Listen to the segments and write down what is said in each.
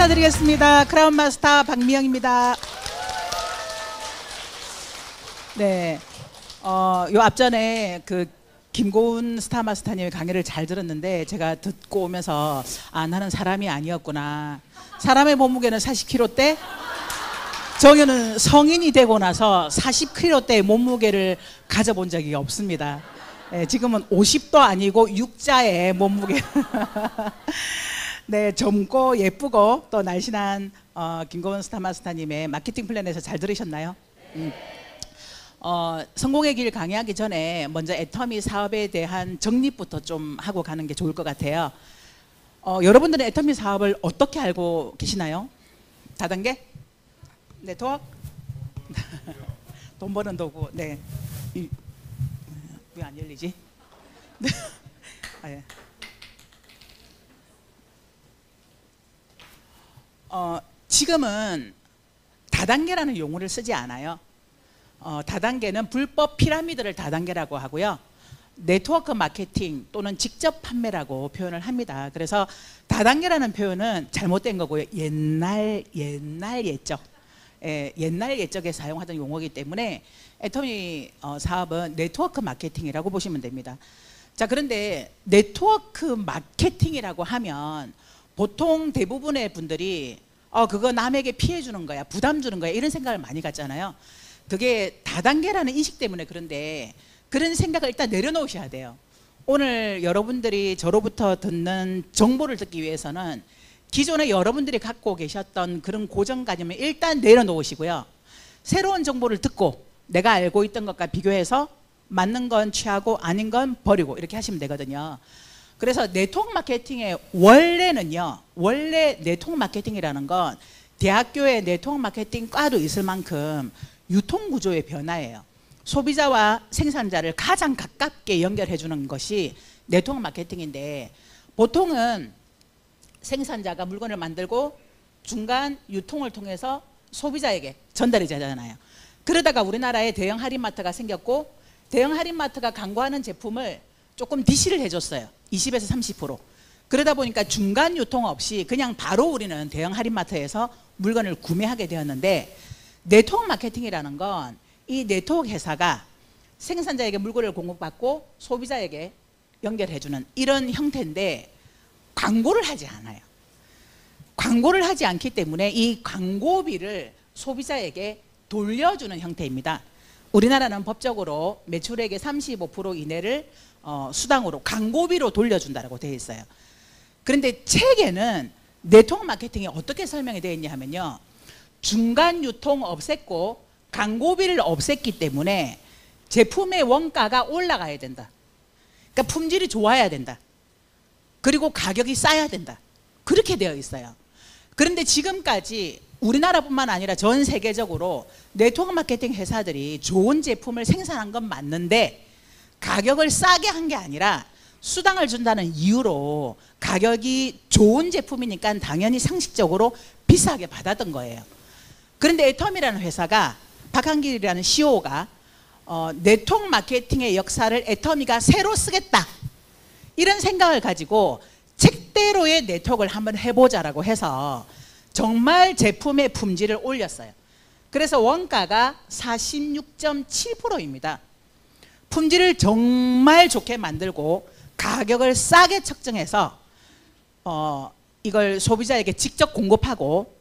인사드리겠습니다. 크라운 마스터 박미영입니다. 네, 요 앞전에 그 김고은 스타마스터님의 강의를 잘 들었는데 제가 듣고 오면서 아, 나는 사람이 아니었구나. 사람의 몸무게는 40kg대, 정유는 성인이 되고 나서 40kg대의 몸무게를 가져본 적이 없습니다. 네, 지금은 50도 아니고 6자의 몸무게. 네, 젊고 예쁘고 또 날씬한 김고은 스타마스터님의 마케팅 플랜에서 잘 들으셨나요? 성공의 길 강의하기 전에 먼저 애터미 사업에 대한 정립부터 좀 하고 가는 게 좋을 것 같아요. 여러분들은 애터미 사업을 어떻게 알고 계시나요? 다단계? 네트워크? 돈 버는 도구. 네. 왜 안 열리지? 네. 아, 예. 지금은 다단계라는 용어를 쓰지 않아요. 다단계는 불법 피라미드를 다단계라고 하고요. 네트워크 마케팅 또는 직접 판매라고 표현을 합니다. 그래서 다단계라는 표현은 잘못된 거고요. 옛날 옛적, 옛날 옛적에 사용하던 용어이기 때문에 애터미 사업은 네트워크 마케팅이라고 보시면 됩니다. 자, 그런데 네트워크 마케팅이라고 하면 보통 대부분의 분들이 그거 남에게 피해 주는 거야, 부담 주는 거야, 이런 생각을 많이 갖잖아요. 그게 다단계라는 인식 때문에 그런데 그런 생각을 일단 내려놓으셔야 돼요. 오늘 여러분들이 저로부터 듣는 정보를 듣기 위해서는 기존에 여러분들이 갖고 계셨던 그런 고정관념을 일단 내려놓으시고요. 새로운 정보를 듣고 내가 알고 있던 것과 비교해서 맞는 건 취하고 아닌 건 버리고 이렇게 하시면 되거든요. 그래서 네트워크 마케팅의 원래는요, 원래 네트워크 마케팅이라는 건 대학교의 네트워크 마케팅 과도 있을 만큼 유통구조의 변화예요. 소비자와 생산자를 가장 가깝게 연결해 주는 것이 네트워크 마케팅인데, 보통은 생산자가 물건을 만들고 중간 유통을 통해서 소비자에게 전달이 되잖아요. 그러다가 우리나라에 대형 할인마트가 생겼고, 대형 할인마트가 광고하는 제품을 조금 DC를 해줬어요. 20에서 30%. 그러다 보니까 중간 유통 없이 그냥 바로 우리는 대형 할인마트에서 물건을 구매하게 되었는데, 네트워크 마케팅이라는 건 이 네트워크 회사가 생산자에게 물건을 공급받고 소비자에게 연결해주는 이런 형태인데, 광고를 하지 않아요. 광고를 하지 않기 때문에 이 광고비를 소비자에게 돌려주는 형태입니다. 우리나라는 법적으로 매출액의 35% 이내를 수당으로 광고비로 돌려준다고 되어 있어요. 그런데 책에는 네트워크 마케팅이 어떻게 설명이 되어 있냐 하면요, 중간 유통 없앴고 광고비를 없앴기 때문에 제품의 원가가 올라가야 된다. 그러니까 품질이 좋아야 된다. 그리고 가격이 싸야 된다. 그렇게 되어 있어요. 그런데 지금까지 우리나라뿐만 아니라 전 세계적으로 네트워크 마케팅 회사들이 좋은 제품을 생산한 건 맞는데 가격을 싸게 한 게 아니라 수당을 준다는 이유로 가격이 좋은 제품이니까 당연히 상식적으로 비싸게 받았던 거예요. 그런데 애터미라는 회사가, 박한길이라는 CEO가 네트워크 마케팅의 역사를 애터미가 새로 쓰겠다, 이런 생각을 가지고 책대로의 네트워크를 한번 해보자라고 해서 정말 제품의 품질을 올렸어요. 그래서 원가가 46.7%입니다. 품질을 정말 좋게 만들고 가격을 싸게 책정해서 이걸 소비자에게 직접 공급하고,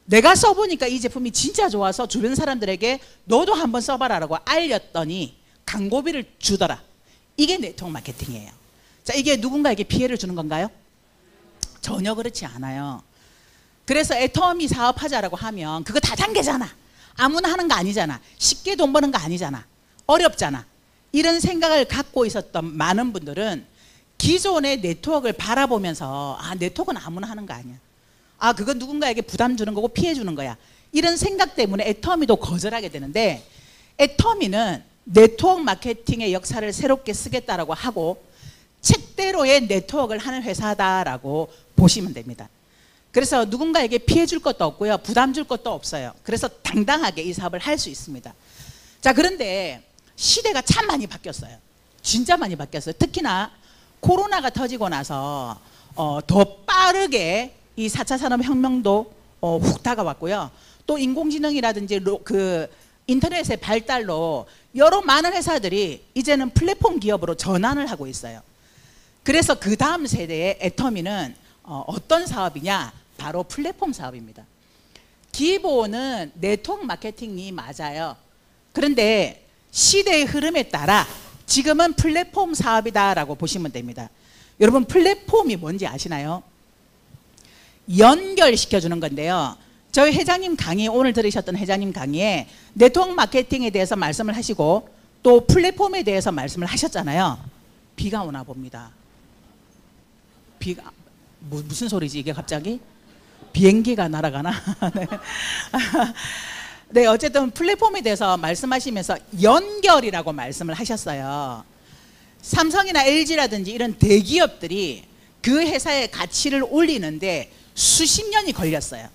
내가 써보니까 이 제품이 진짜 좋아서 주변 사람들에게 너도 한번 써봐라라고 알렸더니 광고비를 주더라. 이게 네트워크 마케팅이에요. 자, 이게 누군가에게 피해를 주는 건가요? 전혀 그렇지 않아요. 그래서 애터미 사업하자라고 하면 그거 다단계잖아, 아무나 하는 거 아니잖아, 쉽게 돈 버는 거 아니잖아, 어렵잖아, 이런 생각을 갖고 있었던 많은 분들은 기존의 네트워크를 바라보면서 아, 네트워크는 아무나 하는 거 아니야, 아, 그건 누군가에게 부담 주는 거고 피해 주는 거야, 이런 생각 때문에 애터미도 거절하게 되는데, 애터미는 네트워크 마케팅의 역사를 새롭게 쓰겠다라고 하고 책대로의 네트워크를 하는 회사다라고 보시면 됩니다. 그래서 누군가에게 피해 줄 것도 없고요, 부담 줄 것도 없어요. 그래서 당당하게 이 사업을 할 수 있습니다. 자, 그런데 시대가 참 많이 바뀌었어요. 진짜 많이 바뀌었어요. 특히나 코로나가 터지고 나서 더 빠르게 이 4차 산업혁명도 훅 다가왔고요. 또 인공지능이라든지 그 인터넷의 발달로 여러 많은 회사들이 이제는 플랫폼 기업으로 전환을 하고 있어요. 그래서 그 다음 세대의 애터미는 어떤 사업이냐? 바로 플랫폼 사업입니다. 기본은 네트워크 마케팅이 맞아요. 그런데 시대의 흐름에 따라 지금은 플랫폼 사업이다라고 보시면 됩니다. 여러분 플랫폼이 뭔지 아시나요? 연결시켜주는 건데요. 저희 회장님 강의, 오늘 들으셨던 회장님 강의에 네트워크 마케팅에 대해서 말씀을 하시고 또 플랫폼에 대해서 말씀을 하셨잖아요. 비가 오나 봅니다. 비가 무슨 소리지 이게 갑자기? 비행기가 날아가나? 네. 네, 어쨌든 플랫폼에 대해서 말씀하시면서 연결이라고 말씀을 하셨어요. 삼성이나 LG라든지 이런 대기업들이 그 회사의 가치를 올리는데 수십 년이 걸렸어요.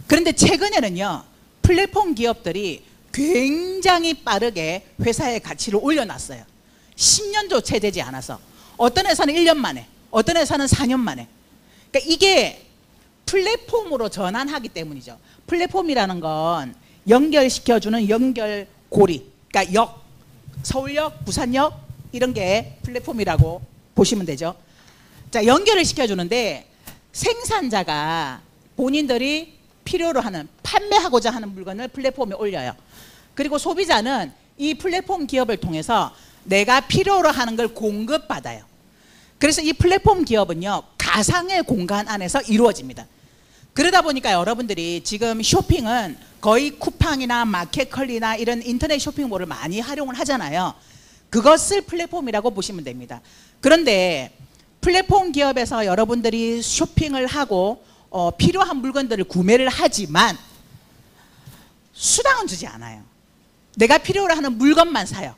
그런데 최근에는요, 플랫폼 기업들이 굉장히 빠르게 회사의 가치를 올려놨어요. 10년도 채 되지 않아서. 어떤 회사는 1년 만에, 어떤 회사는 4년 만에. 그러니까 이게 플랫폼으로 전환하기 때문이죠. 플랫폼이라는 건 연결시켜주는 연결고리, 그러니까 역, 서울역, 부산역 이런 게 플랫폼이라고 보시면 되죠. 자, 연결을 시켜주는데 생산자가 본인들이 필요로 하는, 판매하고자 하는 물건을 플랫폼에 올려요. 그리고 소비자는 이 플랫폼 기업을 통해서 내가 필요로 하는 걸 공급받아요. 그래서 이 플랫폼 기업은요, 가상의 공간 안에서 이루어집니다. 그러다 보니까 여러분들이 지금 쇼핑은 거의 쿠팡이나 마켓컬리나 이런 인터넷 쇼핑몰을 많이 활용을 하잖아요. 그것을 플랫폼이라고 보시면 됩니다. 그런데 플랫폼 기업에서 여러분들이 쇼핑을 하고 필요한 물건들을 구매를 하지만 수당은 주지 않아요. 내가 필요로 하는 물건만 사요.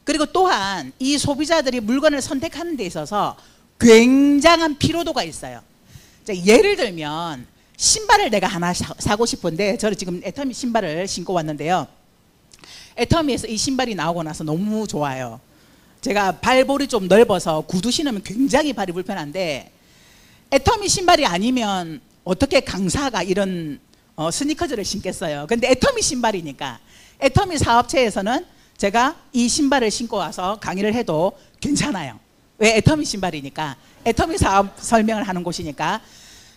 그리고 또한 이 소비자들이 물건을 선택하는 데 있어서 굉장한 피로도가 있어요. 자, 예를 들면 신발을 내가 하나 사고 싶은데, 저는 지금 애터미 신발을 신고 왔는데요. 애터미에서 이 신발이 나오고 나서 너무 좋아요. 제가 발볼이 좀 넓어서 구두 신으면 굉장히 발이 불편한데, 애터미 신발이 아니면 어떻게 강사가 이런 스니커즈를 신겠어요. 근데 애터미 신발이니까, 애터미 사업체에서는 제가 이 신발을 신고 와서 강의를 해도 괜찮아요. 왜? 애터미 신발이니까. 애터미 사업 설명을 하는 곳이니까.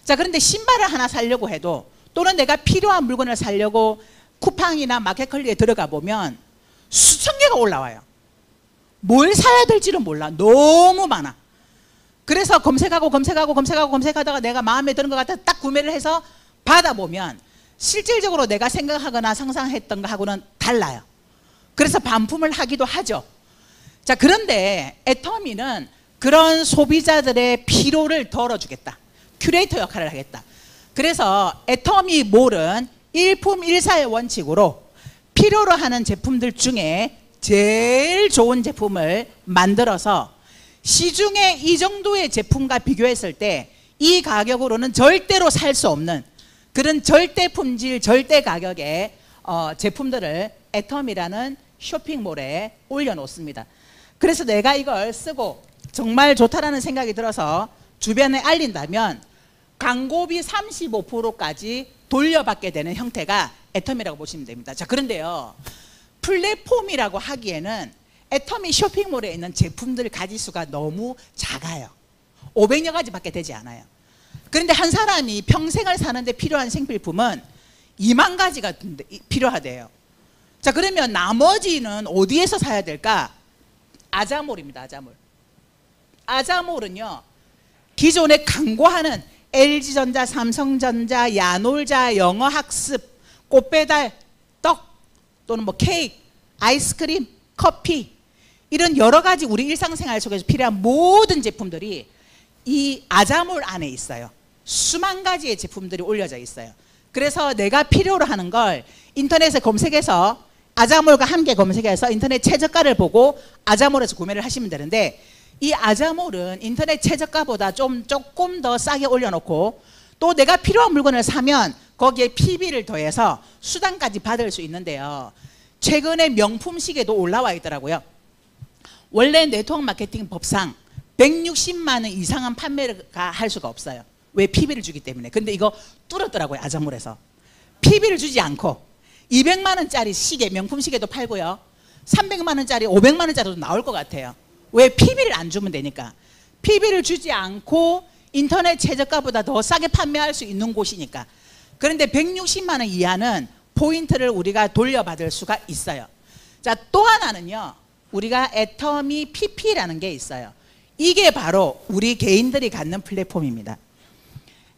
자, 그런데 신발을 하나 사려고 해도, 또는 내가 필요한 물건을 사려고 쿠팡이나 마켓컬리에 들어가 보면 수천 개가 올라와요. 뭘 사야 될지는 몰라. 너무 많아. 그래서 검색하다가 내가 마음에 드는 것 같아 딱 구매를 해서 받아보면 실질적으로 내가 생각하거나 상상했던 거하고는 달라요. 그래서 반품을 하기도 하죠. 자, 그런데 애터미는 그런 소비자들의 피로를 덜어주겠다. 큐레이터 역할을 하겠다. 그래서 애터미 몰은 일품일사의 원칙으로 필요로 하는 제품들 중에 제일 좋은 제품을 만들어서 시중에 이 정도의 제품과 비교했을 때 이 가격으로는 절대로 살 수 없는 그런 절대 품질, 절대 가격의 제품들을 애터미라는 쇼핑몰에 올려놓습니다. 그래서 내가 이걸 쓰고 정말 좋다라는 생각이 들어서 주변에 알린다면 광고비 35%까지 돌려받게 되는 형태가 애터미라고 보시면 됩니다. 자, 그런데요, 플랫폼이라고 하기에는 애터미 쇼핑몰에 있는 제품들 가지수가 너무 작아요. 500여 가지밖에 되지 않아요. 그런데 한 사람이 평생을 사는데 필요한 생필품은 2만 가지가 필요하대요. 자, 그러면 나머지는 어디에서 사야 될까? 아자몰입니다. 아자몰. 아자몰은요, 기존에 광고하는 LG전자, 삼성전자, 야놀자, 영어학습, 꽃배달, 떡 또는 뭐 케이크, 아이스크림, 커피 이런 여러 가지 우리 일상생활 속에서 필요한 모든 제품들이 이 아자몰 안에 있어요. 수만 가지의 제품들이 올려져 있어요. 그래서 내가 필요로 하는 걸 인터넷에 검색해서 아자몰과 함께 검색해서 인터넷 최저가를 보고 아자몰에서 구매를 하시면 되는데, 이 아자몰은 인터넷 최저가보다 조금 더 싸게 올려놓고 또 내가 필요한 물건을 사면 거기에 PB를 더해서 수당까지 받을 수 있는데요. 최근에 명품 시계도 올라와 있더라고요. 원래 네트워크 마케팅 법상 160만 원 이상은 판매가 할 수가 없어요. 왜? PB를 주기 때문에. 근데 이거 뚫었더라고요, 아점몰에서. PB를 주지 않고 200만 원짜리 시계, 명품 시계도 팔고요, 300만 원짜리, 500만 원짜리도 나올 것 같아요. 왜? PB를 안 주면 되니까. PB를 주지 않고 인터넷 최저가보다 더 싸게 판매할 수 있는 곳이니까. 그런데 160만 원 이하는 포인트를 우리가 돌려받을 수가 있어요. 자, 또 하나는요, 우리가 애터미 PP라는 게 있어요. 이게 바로 우리 개인들이 갖는 플랫폼입니다.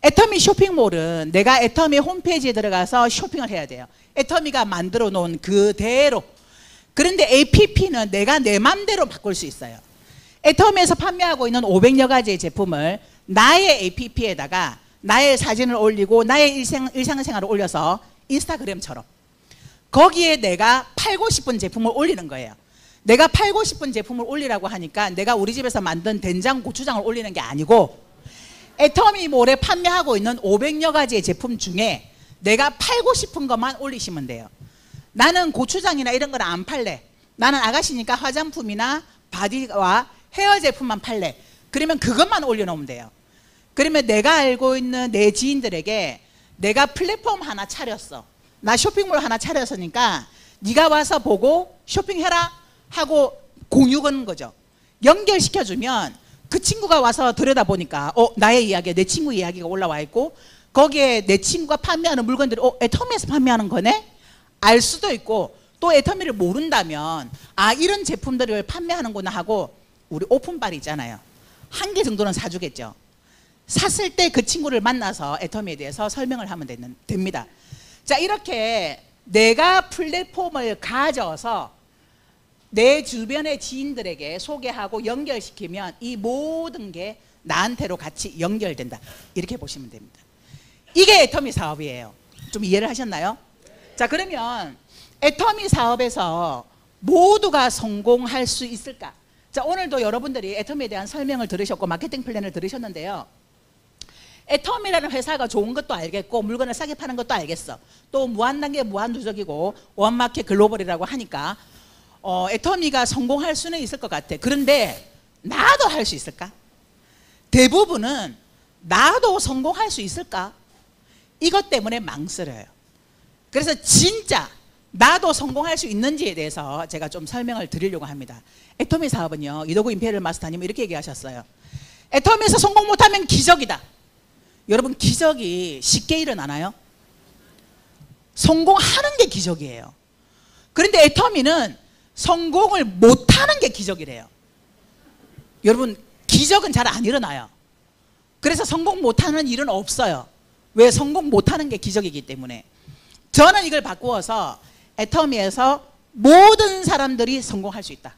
애터미 쇼핑몰은 내가 애터미 홈페이지에 들어가서 쇼핑을 해야 돼요. 애터미가 만들어 놓은 그대로. 그런데 APP는 내가 내 맘대로 바꿀 수 있어요. 애터미에서 판매하고 있는 500여 가지의 제품을 나의 APP에다가 나의 사진을 올리고 나의 일상생활을 올려서 인스타그램처럼 거기에 내가 팔고 싶은 제품을 올리는 거예요. 내가 팔고 싶은 제품을 올리라고 하니까 내가 우리 집에서 만든 된장, 고추장을 올리는 게 아니고 애터미몰에 판매하고 있는 500여 가지의 제품 중에 내가 팔고 싶은 것만 올리시면 돼요. 나는 고추장이나 이런 걸 안 팔래. 나는 아가씨니까 화장품이나 바디와 헤어 제품만 팔래. 그러면 그것만 올려놓으면 돼요. 그러면 내가 알고 있는 내 지인들에게 내가 플랫폼 하나 차렸어. 나 쇼핑몰 하나 차렸으니까 네가 와서 보고 쇼핑해라 하고 공유 거는 거죠. 연결시켜주면 그 친구가 와서 들여다보니까 나의 이야기가, 내 친구 이야기가 올라와 있고 거기에 내 친구가 판매하는 물건들이 애터미에서 판매하는 거네? 알 수도 있고, 또 애터미를 모른다면 이런 제품들을 판매하는구나 하고 우리 오픈빨 있잖아요. 한 개 정도는 사주겠죠. 샀을 때 그 친구를 만나서 애터미에 대해서 설명을 하면 됩니다. 자, 이렇게 내가 플랫폼을 가져서 내 주변의 지인들에게 소개하고 연결시키면 이 모든 게 나한테로 같이 연결된다. 이렇게 보시면 됩니다. 이게 애터미 사업이에요. 좀 이해를 하셨나요? 자, 그러면 애터미 사업에서 모두가 성공할 수 있을까? 자, 오늘도 여러분들이 애터미에 대한 설명을 들으셨고 마케팅 플랜을 들으셨는데요. 애터미라는 회사가 좋은 것도 알겠고 물건을 싸게 파는 것도 알겠어. 또 무한단계 무한누적이고 원마켓 글로벌이라고 하니까 애터미가 성공할 수는 있을 것 같아. 그런데 나도 할 수 있을까? 대부분은 나도 성공할 수 있을까? 이것 때문에 망설여요. 그래서 진짜 나도 성공할 수 있는지에 대해서 제가 좀 설명을 드리려고 합니다. 애터미 사업은요, 이도구 임페리얼 마스터님은 이렇게 얘기하셨어요. 애터미에서 성공 못하면 기적이다. 여러분, 기적이 쉽게 일어나나요? 성공하는 게 기적이에요. 그런데 애터미는 성공을 못하는 게 기적이래요. 여러분, 기적은 잘 안 일어나요. 그래서 성공 못하는 일은 없어요. 왜? 성공 못하는 게 기적이기 때문에. 저는 이걸 바꾸어서 애터미에서 모든 사람들이 성공할 수 있다.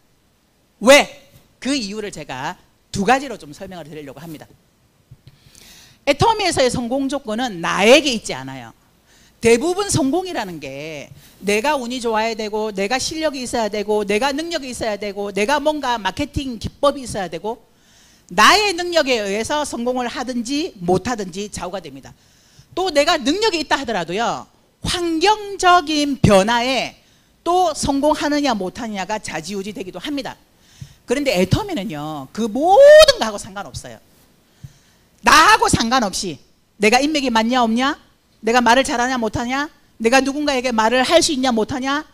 왜? 그 이유를 제가 두 가지로 좀 설명을 드리려고 합니다. 애터미에서의 성공 조건은 나에게 있지 않아요. 대부분 성공이라는 게 내가 운이 좋아야 되고 내가 실력이 있어야 되고 내가 능력이 있어야 되고 내가 뭔가 마케팅 기법이 있어야 되고 나의 능력에 의해서 성공을 하든지 못하든지 좌우가 됩니다. 또 내가 능력이 있다 하더라도요, 환경적인 변화에 또 성공하느냐 못하느냐가 좌지우지 되기도 합니다. 그런데 애터미는요, 그 모든 거하고 상관없어요. 나하고 상관없이 내가 인맥이 많냐 없냐, 내가 말을 잘하냐 못하냐, 내가 누군가에게 말을 할 수 있냐 못하냐,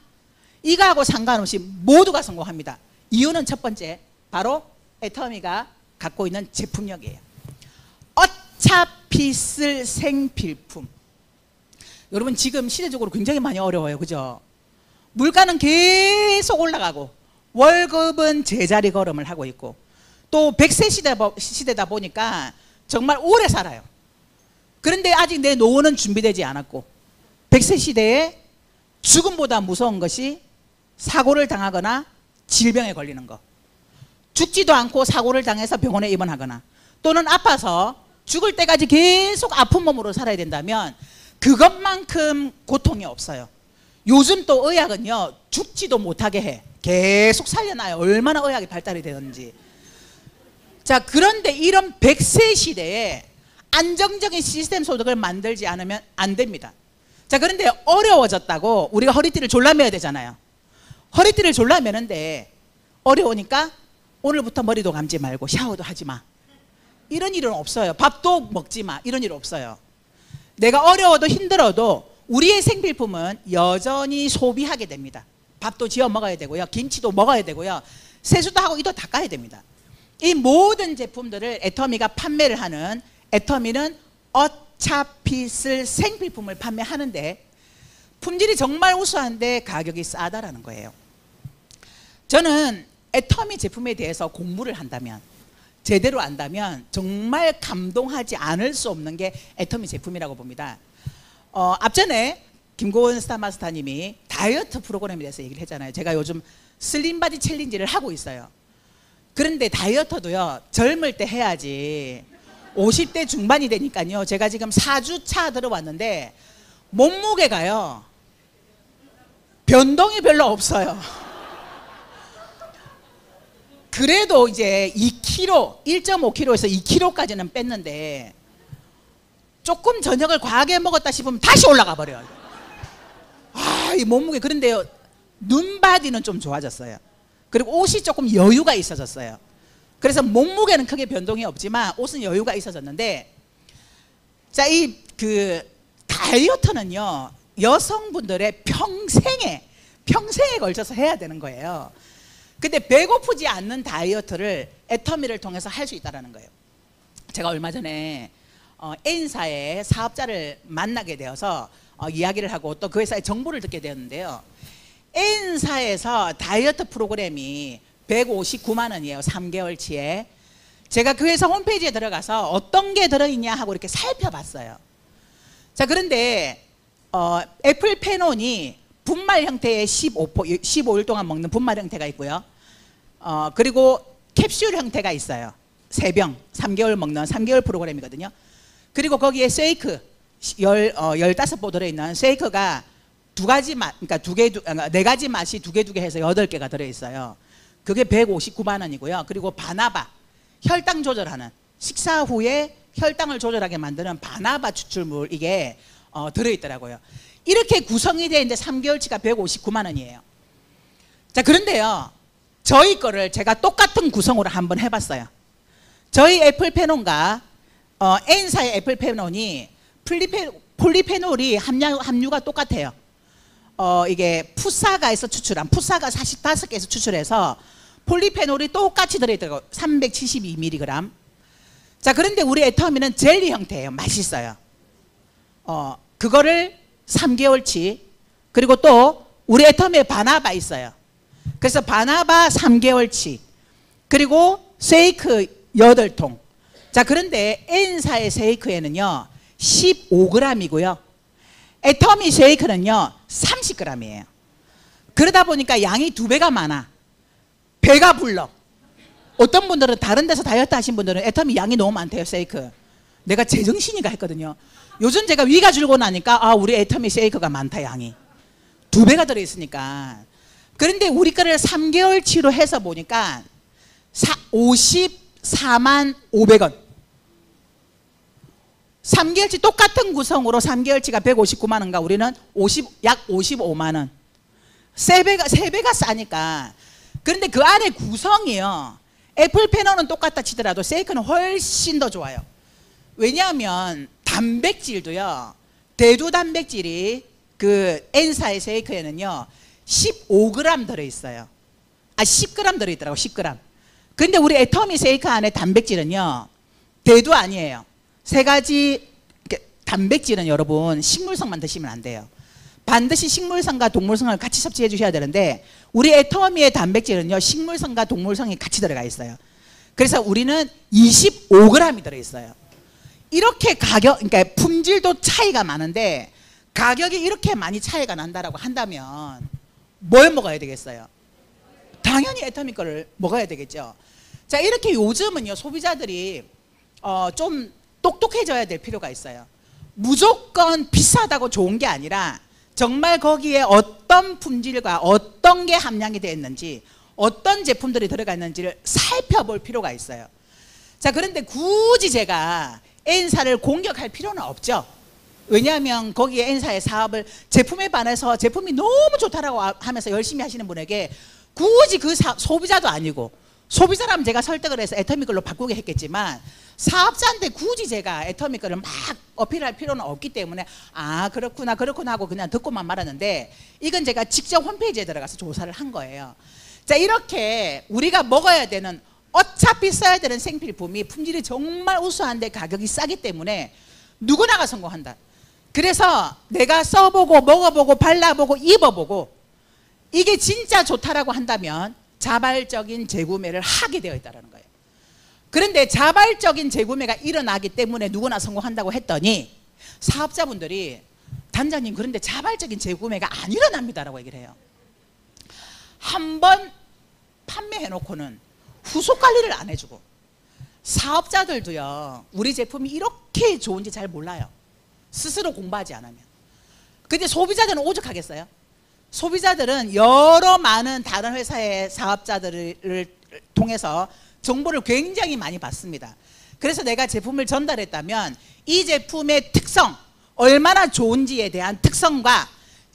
이거하고 상관없이 모두가 성공합니다. 이유는 첫 번째, 바로 애터미가 갖고 있는 제품력이에요. 어차피 쓸 생필품. 여러분, 지금 시대적으로 굉장히 많이 어려워요. 그죠? 물가는 계속 올라가고 월급은 제자리 걸음을 하고 있고 또 100세 시대다 보니까 정말 오래 살아요. 그런데 아직 내 노후는 준비되지 않았고 100세 시대에 죽음보다 무서운 것이 사고를 당하거나 질병에 걸리는 거. 죽지도 않고 사고를 당해서 병원에 입원하거나 또는 아파서 죽을 때까지 계속 아픈 몸으로 살아야 된다면 그것만큼 고통이 없어요. 요즘 또 의학은요, 죽지도 못하게 해. 계속 살려놔요. 얼마나 의학이 발달이 되는지. 자, 그런데 이런 100세 시대에 안정적인 시스템 소득을 만들지 않으면 안 됩니다. 자, 그런데 어려워졌다고 우리가 허리띠를 졸라매야 되잖아요. 허리띠를 졸라매는데 어려우니까 오늘부터 머리도 감지 말고 샤워도 하지 마. 이런 일은 없어요. 밥도 먹지 마. 이런 일 없어요. 내가 어려워도 힘들어도 우리의 생필품은 여전히 소비하게 됩니다. 밥도 지어 먹어야 되고요. 김치도 먹어야 되고요. 세수도 하고 이도 닦아야 됩니다. 이 모든 제품들을 애터미가 판매를 하는, 애터미는 어차피 쓸 생필품을 판매하는데 품질이 정말 우수한데 가격이 싸다라는 거예요. 저는 애터미 제품에 대해서 공부를 한다면, 제대로 안다면 정말 감동하지 않을 수 없는 게 애터미 제품이라고 봅니다. 앞전에 김고은 스타마스터님이 다이어트 프로그램에 대해서 얘기를 했잖아요. 제가 요즘 슬림바디 챌린지를 하고 있어요. 그런데 다이어트도요, 젊을 때 해야지. 50대 중반이 되니까요, 제가 지금 4주차 들어왔는데 몸무게가요, 변동이 별로 없어요. 그래도 이제 2kg, 1.5kg에서 2kg까지는 뺐는데 조금 저녁을 과하게 먹었다 싶으면 다시 올라가 버려요. 아, 이 몸무게. 그런데요, 눈바디는 좀 좋아졌어요. 그리고 옷이 조금 여유가 있어졌어요. 그래서 몸무게는 크게 변동이 없지만 옷은 여유가 있어졌는데, 자, 이 다이어트는요, 여성분들의 평생에 걸쳐서 해야 되는 거예요. 근데 배고프지 않는 다이어트를 애터미를 통해서 할 수 있다는 거예요. 제가 얼마 전에 N사의 사업자를 만나게 되어서 이야기를 하고 또 그 회사의 정보를 듣게 되었는데요. N사에서 다이어트 프로그램이 159만 원이에요. 3개월치에. 제가 그 회사 홈페이지에 들어가서 어떤 게 들어있냐 하고 이렇게 살펴봤어요. 자, 그런데 애플 페논이 분말 형태의 15일 동안 먹는 분말 형태가 있고요. 그리고 캡슐 형태가 있어요. 3병, 3개월 먹는 3개월 프로그램이거든요. 그리고 거기에 쉐이크, 15보 들어있는 쉐이크가 2가지 맛, 그러니까 4가지 맛이 2개 해서 8개가 들어있어요. 그게 159만 원이고요. 그리고 바나바, 혈당 조절하는, 식사 후에 혈당을 조절하게 만드는 바나바 추출물, 이게 들어있더라고요. 이렇게 구성이 되어 있는데 3개월치가 159만 원이에요. 자, 그런데요, 저희 거를 제가 똑같은 구성으로 한번 해봤어요. 저희 애플페논과 N사의 애플페논이 폴리페놀이 함유가 똑같아요. 이게 푸사가에서 추출한, 푸사가 45개에서 추출해서 폴리페놀이 똑같이 들어있더라고요. 372mg. 자, 그런데 우리 애터미는 젤리 형태예요. 맛있어요. 그거를 3개월치, 그리고 또 우리 애터미에 바나바 있어요. 그래서 바나바 3개월치, 그리고 쉐이크 8통. 자, 그런데 N사의 쉐이크에는요 15g이고요 애터미 쉐이크는요 30g이에요 그러다 보니까 양이 2배가 많아. 배가 불러. 어떤 분들은 다른 데서 다이어트 하신 분들은 애터미 양이 너무 많대요. 쉐이크. 내가 제정신이가 했거든요. 요즘 제가 위가 줄고 나니까 우리 애터미 쉐이크가 많다. 양이 2배가 들어있으니까. 그런데 우리 거를 3개월치로 해서 보니까 54만 500원. 3개월치 똑같은 구성으로 3개월치가 159만 원과 우리는 약 55만 원. 3배가 싸니까. 그런데 그 안에 구성이요, 애플 페논은 똑같다 치더라도 쉐이크는 훨씬 더 좋아요. 왜냐하면 단백질도요, 대두 단백질이 그 N사의 쉐이크에는요 15g 들어있어요. 10g 들어있더라고. 10g. 근데 우리 애터미 쉐이크 안에 단백질은요 대두 아니에요. 3가지 단백질은 여러분 식물성만 드시면 안 돼요. 반드시 식물성과 동물성을 같이 섭취해 주셔야 되는데 우리 애터미의 단백질은요 식물성과 동물성이 같이 들어가 있어요. 그래서 우리는 25g이 들어있어요. 이렇게 그러니까 품질도 차이가 많은데 가격이 이렇게 많이 차이가 난다라고 한다면 뭘 먹어야 되겠어요? 당연히 애터미 거를 먹어야 되겠죠. 자, 이렇게 요즘은요 소비자들이 좀 똑똑해져야 될 필요가 있어요. 무조건 비싸다고 좋은 게 아니라 정말 거기에 어떤 품질과 어떤 게 함량이 되어 있는지, 어떤 제품들이 들어가 있는지를 살펴볼 필요가 있어요. 자, 그런데 굳이 제가 N사를 공격할 필요는 없죠. 왜냐하면 거기에 N사의 사업을 제품에 반해서 제품이 너무 좋다라고 하면서 열심히 하시는 분에게 굳이 그 소비자도 아니고 소비자라면 제가 설득을 해서 애터미 걸로 바꾸게 했겠지만 사업자한테 굳이 제가 애터미 걸을 막 어필할 필요는 없기 때문에 아 그렇구나 그렇구나 하고 그냥 듣고만 말았는데 이건 제가 직접 홈페이지에 들어가서 조사를 한 거예요. 자, 이렇게 우리가 먹어야 되는 어차피 써야 되는 생필품이 품질이 정말 우수한데 가격이 싸기 때문에 누구나가 성공한다. 그래서 내가 써보고 먹어보고 발라보고 입어보고 이게 진짜 좋다라고 한다면 자발적인 재구매를 하게 되어 있다는 거예요. 그런데 자발적인 재구매가 일어나기 때문에 누구나 성공한다고 했더니 사업자분들이 단장님 그런데 자발적인 재구매가 안 일어납니다라고 얘기를 해요. 한번 판매해놓고는 후속 관리를 안 해주고 사업자들도요 우리 제품이 이렇게 좋은지 잘 몰라요. 스스로 공부하지 않으면. 근데 소비자들은 오죽하겠어요? 소비자들은 여러 많은 다른 회사의 사업자들을 통해서 정보를 굉장히 많이 받습니다. 그래서 내가 제품을 전달했다면 이 제품의 특성, 얼마나 좋은지에 대한 특성과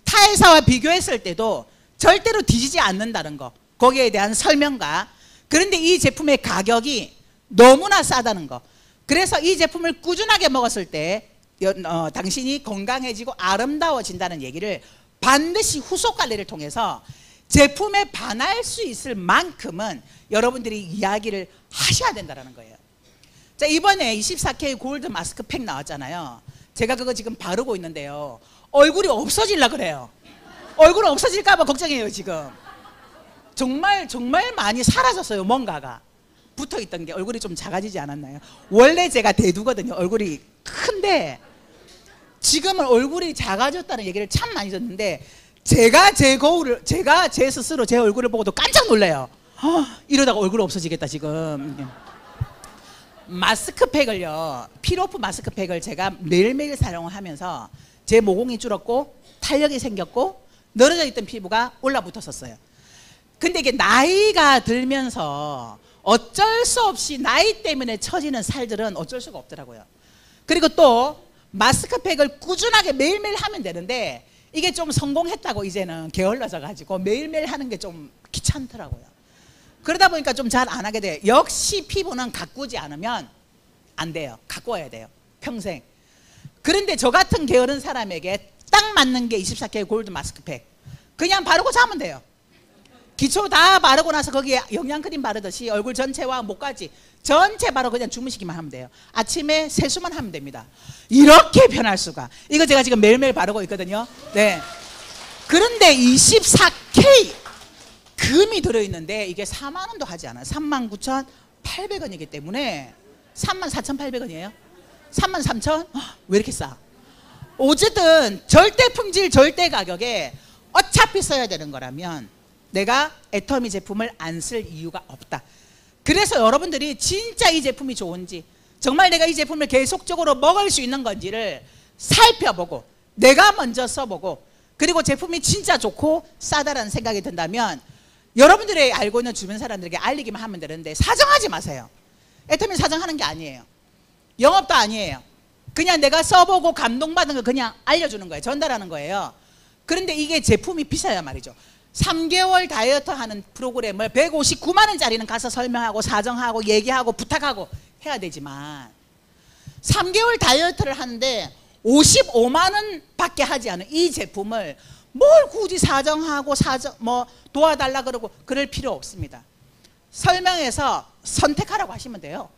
타 회사와 비교했을 때도 절대로 뒤지지 않는다는 거, 거기에 대한 설명과 그런데 이 제품의 가격이 너무나 싸다는 거. 그래서 이 제품을 꾸준하게 먹었을 때 당신이 건강해지고 아름다워진다는 얘기를 반드시 후속 관리를 통해서 제품에 반할 수 있을 만큼은 여러분들이 이야기를 하셔야 된다는 거예요. 자, 이번에 24K 골드 마스크팩 나왔잖아요. 제가 그거 지금 바르고 있는데요. 얼굴이 없어질라 그래요. 얼굴 없어질까 봐 걱정해요 지금. 정말 많이 사라졌어요. 뭔가가 붙어있던 게. 얼굴이 좀 작아지지 않았나요? 원래 제가 대두거든요. 얼굴이 큰데 지금은 얼굴이 작아졌다는 얘기를 참 많이 듣는데 제가 제 스스로 제 얼굴을 보고도 깜짝 놀래요. 이러다가 얼굴 없어지겠다 지금. 마스크팩을요, 필오프 마스크팩을 제가 매일매일 사용을 하면서 제 모공이 줄었고 탄력이 생겼고 늘어져 있던 피부가 올라붙었었어요. 근데 이게 나이가 들면서 어쩔 수 없이 나이 때문에 처지는 살들은 어쩔 수가 없더라고요. 그리고 또 마스크팩을 꾸준하게 매일매일 하면 되는데 이게 좀 성공했다고 이제는 게을러져 가지고 매일매일 하는 게 좀 귀찮더라고요. 그러다 보니까 좀 잘 안 하게 돼요. 역시 피부는 가꾸지 않으면 안 돼요. 가꿔야 돼요. 평생. 그런데 저 같은 게으른 사람에게 딱 맞는 게 24K 골드 마스크팩. 그냥 바르고 자면 돼요. 기초 다 바르고 나서 거기에 영양크림 바르듯이 얼굴 전체와 목까지 전체 바르고 그냥 주무시기만 하면 돼요. 아침에 세수만 하면 됩니다. 이렇게 변할 수가. 이거 제가 지금 매일매일 바르고 있거든요. 네. 그런데 24K 금이 들어있는데 이게 4만 원도 하지 않아요. 39,800원이기 때문에 34,800원이에요. 33,000? 왜 이렇게 싸? 어쨌든 절대 품질 절대 가격에 어차피 써야 되는 거라면 내가 애터미 제품을 안 쓸 이유가 없다. 그래서 여러분들이 진짜 이 제품이 좋은지 정말 내가 이 제품을 계속적으로 먹을 수 있는 건지를 살펴보고 내가 먼저 써보고 그리고 제품이 진짜 좋고 싸다라는 생각이 든다면 여러분들이 알고 있는 주변 사람들에게 알리기만 하면 되는데 사정하지 마세요. 애터미 사정하는 게 아니에요. 영업도 아니에요. 그냥 내가 써보고 감동받은 거 그냥 알려주는 거예요. 전달하는 거예요. 그런데 이게 제품이 비싸야 말이죠. 3개월 다이어트 하는 프로그램을 159만 원짜리는 가서 설명하고 사정하고 얘기하고 부탁하고 해야 되지만 3개월 다이어트를 하는데 55만 원 밖에 하지 않은 이 제품을 뭘 굳이 사정하고 도와달라 그러고 그럴 필요 없습니다. 설명해서 선택하라고 하시면 돼요.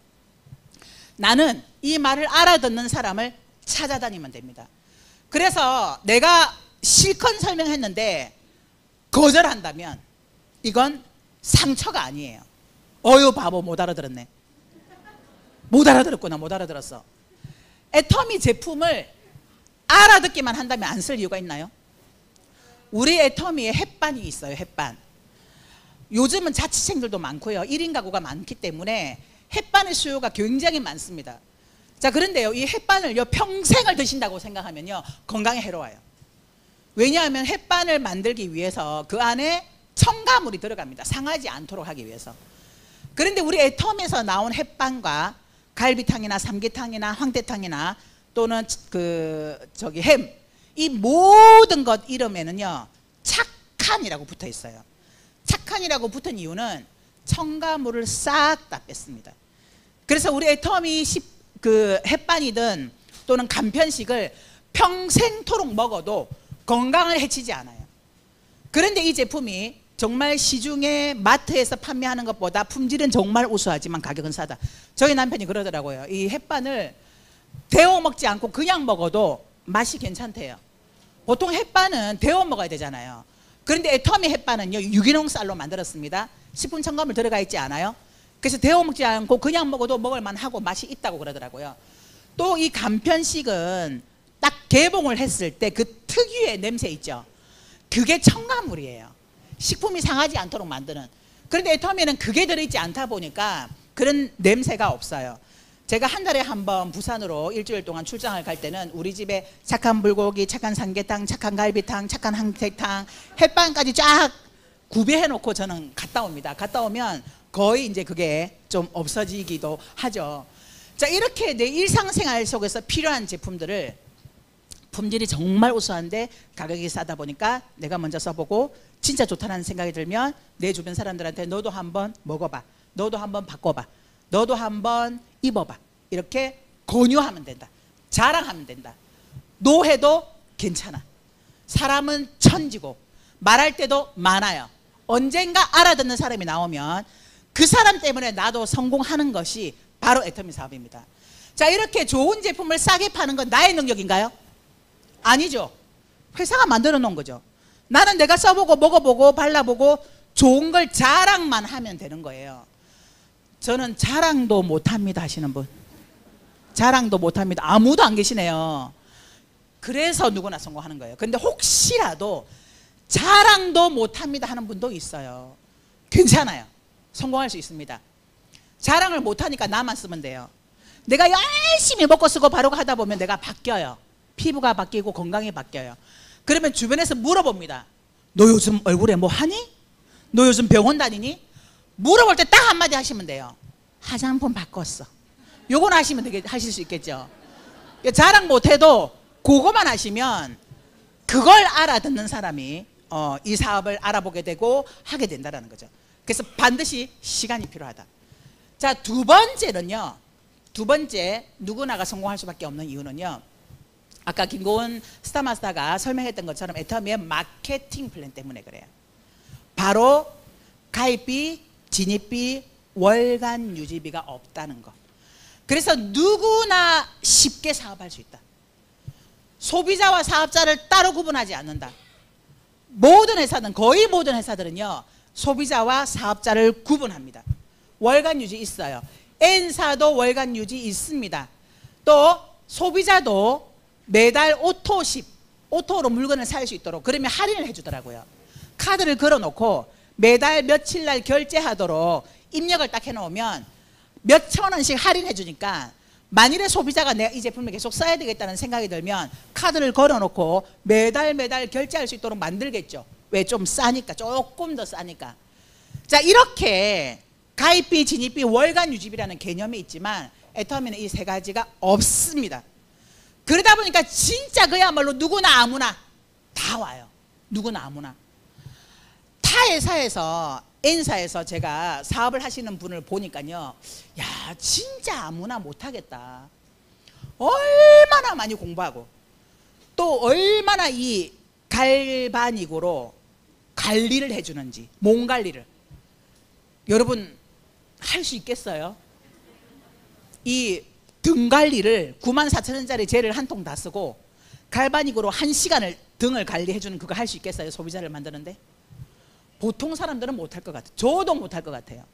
나는 이 말을 알아듣는 사람을 찾아다니면 됩니다. 그래서 내가 실컷 설명했는데 거절한다면 이건 상처가 아니에요. 어유 바보 못 알아들었네. 못 알아들었구나. 못 알아들었어. 애터미 제품을 알아듣기만 한다면 안 쓸 이유가 있나요? 우리 애터미에 햇반이 있어요. 햇반. 요즘은 자취생들도 많고요. 1인 가구가 많기 때문에 햇반의 수요가 굉장히 많습니다. 자, 그런데요, 이 햇반을요 평생을 드신다고 생각하면요 건강에 해로워요. 왜냐하면 햇반을 만들기 위해서 그 안에 첨가물이 들어갑니다. 상하지 않도록 하기 위해서. 그런데 우리 애텀에서 나온 햇반과 갈비탕이나 삼계탕이나 황태탕이나 또는 햄, 이 모든 것 이름에는요 착한이라고 붙어 있어요. 착한이라고 붙은 이유는 첨가물을 싹 다 뺐습니다. 그래서 우리 애터미 그 햇반이든 또는 간편식을 평생토록 먹어도 건강을 해치지 않아요. 그런데 이 제품이 정말 시중에 마트에서 판매하는 것보다 품질은 정말 우수하지만 가격은 싸다. 저희 남편이 그러더라고요. 이 햇반을 데워 먹지 않고 그냥 먹어도 맛이 괜찮대요. 보통 햇반은 데워 먹어야 되잖아요. 그런데 애터미 햇반은요, 유기농 쌀로 만들었습니다. 식품 첨가물 들어가 있지 않아요. 그래서 데워 먹지 않고 그냥 먹어도 먹을 만하고 맛이 있다고 그러더라고요. 또 이 간편식은 딱 개봉을 했을 때 그 특유의 냄새 있죠. 그게 첨가물이에요. 식품이 상하지 않도록 만드는. 그런데 애터미는 그게 들어있지 않다 보니까 그런 냄새가 없어요. 제가 한 달에 한 번 부산으로 일주일 동안 출장을 갈 때는 우리 집에 착한 불고기, 착한 삼계탕, 착한 갈비탕, 착한 한택탕, 햇반까지 쫙 구비해 놓고 저는 갔다 옵니다. 갔다 오면 거의 이제 그게 좀 없어지기도 하죠. 자, 이렇게 내 일상생활 속에서 필요한 제품들을 품질이 정말 우수한데 가격이 싸다 보니까 내가 먼저 써보고 진짜 좋다는 생각이 들면 내 주변 사람들한테 너도 한번 먹어봐, 너도 한번 바꿔봐, 너도 한번 입어봐, 이렇게 권유하면 된다. 자랑하면 된다. 노해도 괜찮아. 사람은 천지고 말할 때도 많아요. 언젠가 알아듣는 사람이 나오면 그 사람 때문에 나도 성공하는 것이 바로 애터미 사업입니다. 자, 이렇게 좋은 제품을 싸게 파는 건 나의 능력인가요? 아니죠. 회사가 만들어 놓은 거죠. 나는 내가 써보고 먹어보고 발라보고 좋은 걸 자랑만 하면 되는 거예요. 저는 자랑도 못합니다 하시는 분, 자랑도 못합니다. 아무도 안 계시네요. 그래서 누구나 성공하는 거예요. 근데 혹시라도 자랑도 못합니다 하는 분도 있어요. 괜찮아요. 성공할 수 있습니다. 자랑을 못하니까 나만 쓰면 돼요. 내가 열심히 먹고 쓰고 바르고 하다 보면 내가 바뀌어요. 피부가 바뀌고 건강이 바뀌어요. 그러면 주변에서 물어봅니다. 너 요즘 얼굴에 뭐 하니? 너 요즘 병원 다니니? 물어볼 때 딱 한마디 하시면 돼요. 화장품 바꿨어. 요건 하실 수 있겠죠. 자랑 못해도 그거만 하시면 그걸 알아듣는 사람이 이 사업을 알아보게 되고 하게 된다는 거죠. 그래서 반드시 시간이 필요하다. 자, 두 번째는요. 두 번째 누구나가 성공할 수밖에 없는 이유는요. 아까 김고은 스타마스터가 설명했던 것처럼 애터미의 마케팅 플랜 때문에 그래요. 바로 가입비, 진입비, 월간 유지비가 없다는 거. 그래서 누구나 쉽게 사업할 수 있다. 소비자와 사업자를 따로 구분하지 않는다. 모든 회사는, 거의 모든 회사들은요, 소비자와 사업자를 구분합니다. 월간 유지 있어요. N사도 월간 유지 있습니다. 또 소비자도 매달 오토로 물건을 살 수 있도록 그러면 할인을 해주더라고요. 카드를 걸어놓고 매달 며칠 날 결제하도록 입력을 딱 해놓으면 몇천 원씩 할인해 주니까 만일에 소비자가 내가 이 제품을 계속 써야 되겠다는 생각이 들면 카드를 걸어놓고 매달 결제할 수 있도록 만들겠죠. 왜? 좀 싸니까, 조금 더 싸니까. 자, 이렇게 가입비, 진입비, 월간 유지비라는 개념이 있지만 애터미는 이 세 가지가 없습니다. 그러다 보니까 진짜 그야말로 누구나 아무나 다 와요. 누구나 아무나. 타 회사에서, N사에서 제가 사업을 하시는 분을 보니까요, 야, 진짜 아무나 못하겠다. 얼마나 많이 공부하고 또 얼마나 이 갈바닉으로 관리를 해주는지, 몸 관리를. 여러분 할 수 있겠어요? 이 등 관리를 94,000원짜리 젤을 한 통 다 쓰고 갈바닉으로 1시간을 등을 관리해주는 그거 할 수 있겠어요? 소비자를 만드는데? 보통 사람들은 못할 것 같아요. 저도 못할 것 같아요.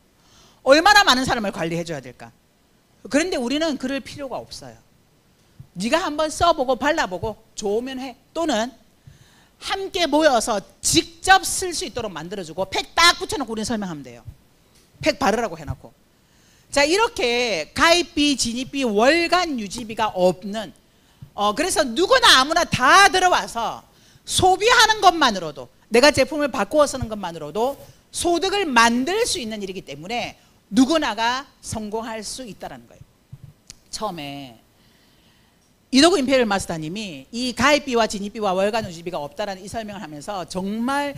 얼마나 많은 사람을 관리해줘야 될까? 그런데 우리는 그럴 필요가 없어요. 네가 한번 써보고 발라보고 좋으면 해. 또는 함께 모여서 직접 쓸 수 있도록 만들어주고 팩 딱 붙여놓고 우리는 설명하면 돼요. 팩 바르라고 해놓고. 자, 이렇게 가입비, 진입비, 월간 유지비가 없는, 그래서 누구나 아무나 다 들어와서 소비하는 것만으로도, 내가 제품을 바꾸어 쓰는 것만으로도 소득을 만들 수 있는 일이기 때문에 누구나가 성공할 수 있다는 거예요. 처음에 이도구 임페리얼 마스터님이 이 가입비와 진입비와 월간 유지비가 없다라는 이 설명을 하면서 정말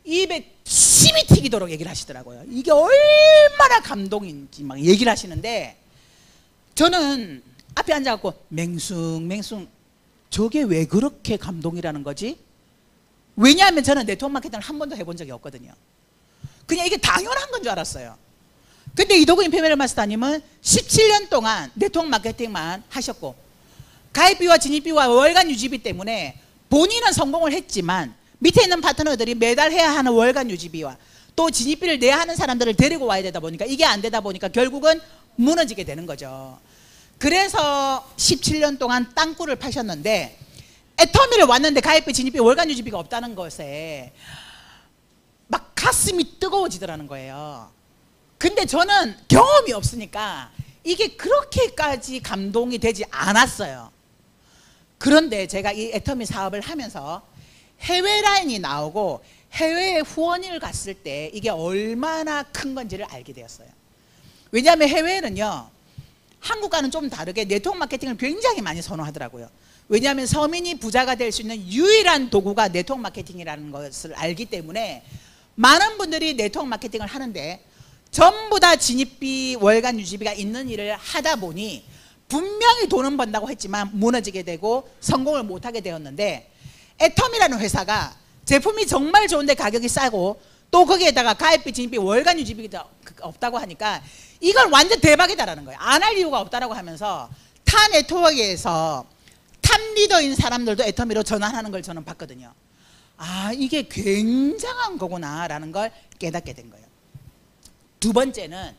입에 침이 튀기도록 얘기를 하시더라고요. 이게 얼마나 감동인지 막 얘기를 하시는데, 저는 앞에 앉아갖고 맹숭맹숭, 저게 왜 그렇게 감동이라는 거지? 왜냐하면 저는 네트워크 마케팅을 한 번도 해본 적이 없거든요. 그냥 이게 당연한 건 줄 알았어요. 근데 이도근 페메럴 마스터님은 17년 동안 네트워크 마케팅만 하셨고, 가입비와 진입비와 월간 유지비 때문에 본인은 성공을 했지만 밑에 있는 파트너들이 매달 해야 하는 월간 유지비와 또 진입비를 내야 하는 사람들을 데리고 와야 되다 보니까 이게 안 되다 보니까 결국은 무너지게 되는 거죠. 그래서 17년 동안 땅굴을 파셨는데, 애터미를 왔는데 가입비, 진입비, 월간 유지비가 없다는 것에 막 가슴이 뜨거워지더라는 거예요. 근데 저는 경험이 없으니까 이게 그렇게까지 감동이 되지 않았어요. 그런데 제가 이 애터미 사업을 하면서 해외 라인이 나오고 해외에 후원을 갔을 때 이게 얼마나 큰 건지를 알게 되었어요. 왜냐하면 해외에는요, 한국과는 좀 다르게 네트워크 마케팅을 굉장히 많이 선호하더라고요. 왜냐하면 서민이 부자가 될 수 있는 유일한 도구가 네트워크 마케팅이라는 것을 알기 때문에 많은 분들이 네트워크 마케팅을 하는데 전부 다 진입비, 월간 유지비가 있는 일을 하다 보니 분명히 돈은 번다고 했지만 무너지게 되고 성공을 못하게 되었는데, 애텀이라는 회사가 제품이 정말 좋은데 가격이 싸고 또 거기에다가 가입비, 진입비, 월간 유지비가 없다고 하니까 이건 완전 대박이다라는 거예요. 안 할 이유가 없다라고 하면서 타 네트워크에서 탑 리더인 사람들도 애터미로 전환하는 걸 저는 봤거든요. 아, 이게 굉장한 거구나 라는 걸 깨닫게 된 거예요. 두 번째는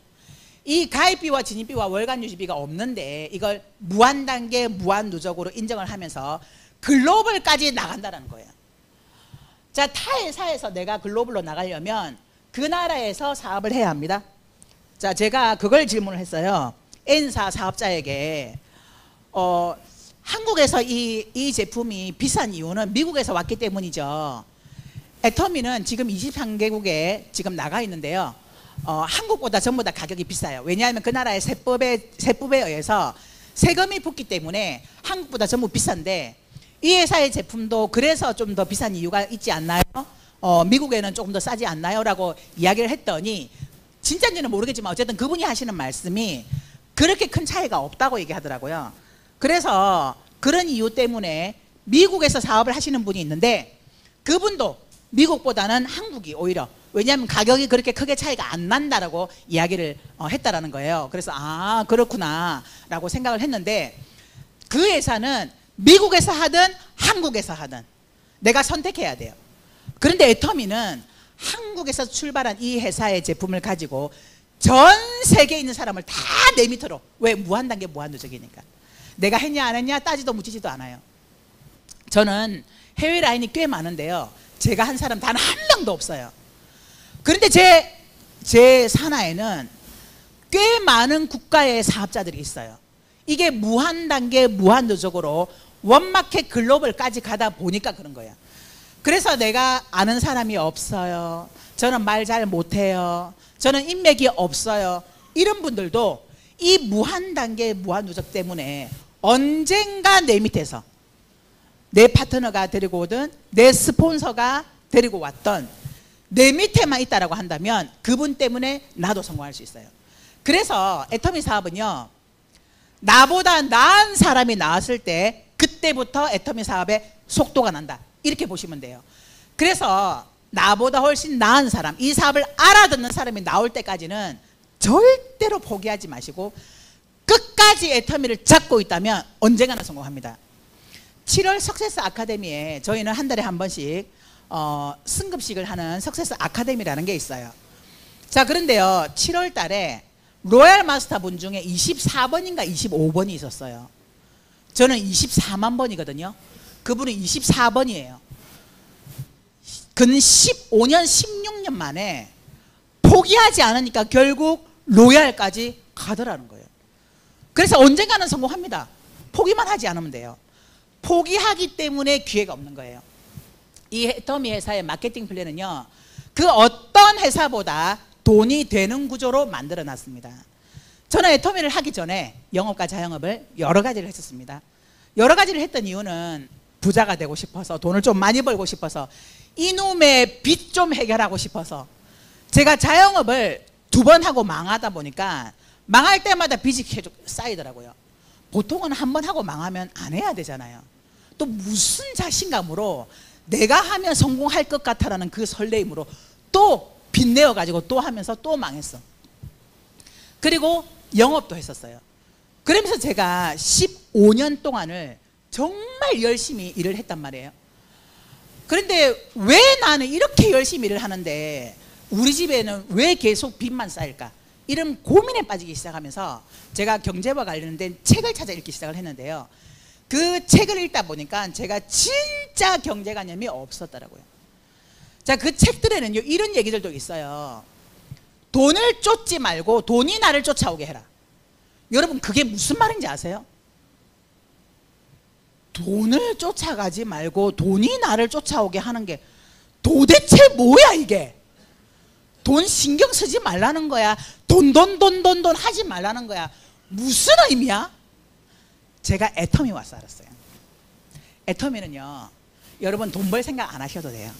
이 가입비와 진입비와 월간 유지비가 없는데 이걸 무한단계 무한누적으로 인정을 하면서 글로벌까지 나간다는 거예요. 자, 타 회사에서 내가 글로벌로 나가려면 그 나라에서 사업을 해야 합니다. 자, 제가 그걸 질문을 했어요. N사 사업자에게 한국에서 이 제품이 비싼 이유는 미국에서 왔기 때문이죠. 애터미는 지금 23개국에 지금 나가 있는데요. 한국보다 전부 다 가격이 비싸요. 왜냐하면 그 나라의 세법에 의해서 세금이 붙기 때문에 한국보다 전부 비싼데, 이 회사의 제품도 그래서 좀 더 비싼 이유가 있지 않나요? 미국에는 조금 더 싸지 않나요? 라고 이야기를 했더니, 진짜인지는 모르겠지만 어쨌든 그분이 하시는 말씀이 그렇게 큰 차이가 없다고 얘기하더라고요. 그래서 그런 이유 때문에 미국에서 사업을 하시는 분이 있는데, 그분도 미국보다는 한국이 오히려, 왜냐하면 가격이 그렇게 크게 차이가 안 난다라고 이야기를 했다라는 거예요. 그래서 아, 그렇구나 라고 생각을 했는데, 그 회사는 미국에서 하든 한국에서 하든 내가 선택해야 돼요. 그런데 애터미는 한국에서 출발한 이 회사의 제품을 가지고 전 세계에 있는 사람을 다 내 밑으로, 왜? 무한단계 무한누적이니까. 내가 했냐 안 했냐 따지도 묻지도 않아요. 저는 해외 라인이 꽤 많은데요, 제가 한 사람 단 한 명도 없어요. 그런데 제 산하에는 꽤 많은 국가의 사업자들이 있어요. 이게 무한단계 무한누적으로 원마켓 글로벌까지 가다 보니까 그런 거야. 그래서 내가 아는 사람이 없어요, 저는 말 잘 못해요, 저는 인맥이 없어요, 이런 분들도 이 무한단계 무한누적 때문에 언젠가 내 밑에서 내 파트너가 데리고 오든 내 스폰서가 데리고 왔던 내 밑에만 있다라고 한다면 그분 때문에 나도 성공할 수 있어요. 그래서 애터미 사업은요, 나보다 나은 사람이 나왔을 때 그때부터 애터미 사업의 속도가 난다, 이렇게 보시면 돼요. 그래서 나보다 훨씬 나은 사람, 이 사업을 알아듣는 사람이 나올 때까지는 절대로 포기하지 마시고 끝까지 애터미를 잡고 있다면 언젠가는 성공합니다. 7월 석세스 아카데미에 저희는 한 달에 한 번씩 승급식을 하는 석세스 아카데미라는 게 있어요. 자, 그런데요, 7월 달에 로얄 마스터 분 중에 24번인가 25번이 있었어요. 저는 24만 번이거든요. 그분은 24번이에요. 근 15년 16년 만에 포기하지 않으니까 결국 로얄까지 가더라는 거예요. 그래서 언젠가는 성공합니다. 포기만 하지 않으면 돼요. 포기하기 때문에 기회가 없는 거예요. 이 애터미 회사의 마케팅 플랜은요, 그 어떤 회사보다 돈이 되는 구조로 만들어 놨습니다. 저는 애터미를 하기 전에 영업과 자영업을 여러 가지를 했었습니다. 여러 가지를 했던 이유는 부자가 되고 싶어서, 돈을 좀 많이 벌고 싶어서, 이놈의 빚 좀 해결하고 싶어서 제가 자영업을 2번 하고 망하다 보니까 망할 때마다 빚이 계속 쌓이더라고요. 보통은 한 번 하고 망하면 안 해야 되잖아요. 또 무슨 자신감으로 내가 하면 성공할 것 같아라는 그 설레임으로 또 빚내어 가지고 또 하면서 또 망했어. 그리고 영업도 했었어요. 그러면서 제가 15년 동안을 정말 열심히 일을 했단 말이에요. 그런데 왜 나는 이렇게 열심히 일을 하는데 우리 집에는 왜 계속 빚만 쌓일까? 이런 고민에 빠지기 시작하면서 제가 경제와 관련된 책을 찾아 읽기 시작을 했는데요. 그 책을 읽다 보니까 제가 진짜 경제관념이 없었더라고요. 자, 그 책들에는요 이런 얘기들도 있어요. 돈을 쫓지 말고 돈이 나를 쫓아오게 해라. 여러분 그게 무슨 말인지 아세요? 돈을 쫓아가지 말고 돈이 나를 쫓아오게 하는 게 도대체 뭐야 이게? 돈 신경 쓰지 말라는 거야? 돈 하지 말라는 거야? 무슨 의미야? 제가 애터미 와서 알았어요. 애터미는요 여러분 돈 벌 생각 안 하셔도 돼요.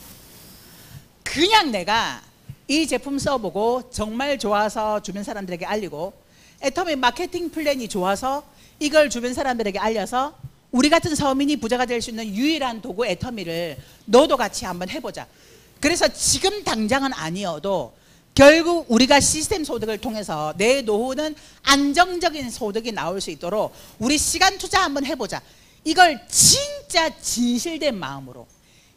그냥 내가 이 제품 써보고 정말 좋아서 주변 사람들에게 알리고 애터미 마케팅 플랜이 좋아서 이걸 주변 사람들에게 알려서 우리 같은 서민이 부자가 될 수 있는 유일한 도구 애터미를 너도 같이 한번 해보자. 그래서 지금 당장은 아니어도 결국 우리가 시스템 소득을 통해서 내 노후는 안정적인 소득이 나올 수 있도록 우리 시간 투자 한번 해보자. 이걸 진짜 진실된 마음으로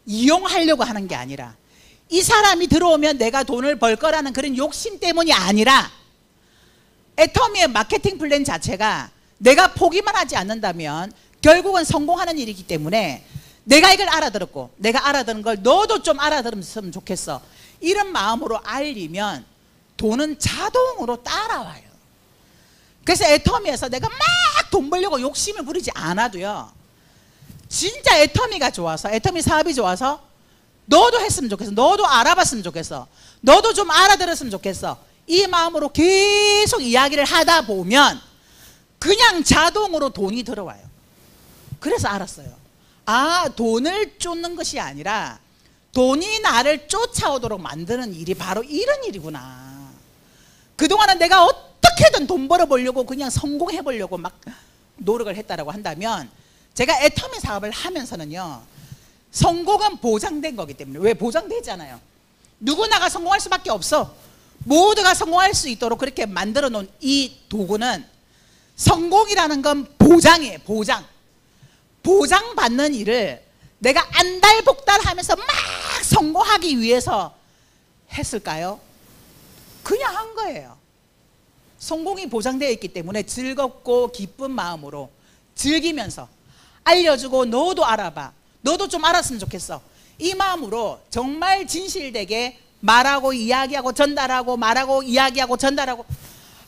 이용하려고 하는 게 아니라 이 사람이 들어오면 내가 돈을 벌 거라는 그런 욕심 때문이 아니라 애터미의 마케팅 플랜 자체가 내가 포기만 하지 않는다면 결국은 성공하는 일이기 때문에 내가 이걸 알아들었고 내가 알아듣는 걸 너도 좀 알아들었으면 좋겠어. 이런 마음으로 알리면 돈은 자동으로 따라와요. 그래서 애터미에서 내가 막 돈 벌려고 욕심을 부리지 않아도요 진짜 애터미가 좋아서 애터미 사업이 좋아서 너도 했으면 좋겠어. 너도 알아봤으면 좋겠어. 너도 좀 알아들었으면 좋겠어. 이 마음으로 계속 이야기를 하다 보면 그냥 자동으로 돈이 들어와요. 그래서 알았어요. 아, 돈을 쫓는 것이 아니라 돈이 나를 쫓아오도록 만드는 일이 바로 이런 일이구나. 그동안은 내가 어떻게든 돈 벌어보려고 그냥 성공해보려고 막 노력을 했다라고 한다면 제가 애터미 사업을 하면서는요 성공은 보장된 거기 때문에. 왜? 보장되잖아요. 누구나가 성공할 수밖에 없어. 모두가 성공할 수 있도록 그렇게 만들어 놓은 이 도구는 성공이라는 건 보장이에요. 보장받는 일을 내가 안달복달하면서 막 성공하기 위해서 했을까요? 그냥 한 거예요. 성공이 보장되어 있기 때문에 즐겁고 기쁜 마음으로 즐기면서 알려주고 너도 알아봐. 너도 좀 알았으면 좋겠어. 이 마음으로 정말 진실되게 말하고 이야기하고 전달하고 말하고 이야기하고 전달하고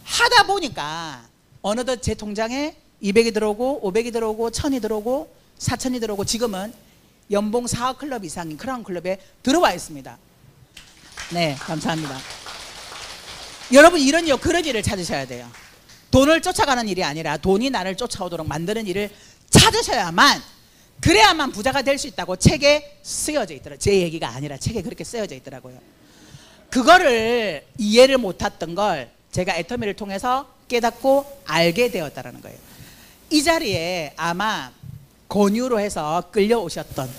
하다 보니까 어느덧 제 통장에 200이 들어오고 500이 들어오고 1000이 들어오고 4000이 들어오고 지금은 연봉 4억 클럽 이상인 크라운 클럽에 들어와 있습니다. 네, 감사합니다. 여러분 이런 그런 일을 찾으셔야 돼요. 돈을 쫓아가는 일이 아니라 돈이 나를 쫓아오도록 만드는 일을 찾으셔야만 그래야만 부자가 될 수 있다고 책에 쓰여져 있더라고요. 제 얘기가 아니라 책에 그렇게 쓰여져 있더라고요. 그거를 이해를 못했던 걸 제가 애터미를 통해서 깨닫고 알게 되었다는 거예요. 이 자리에 아마 권유로 해서 끌려오셨던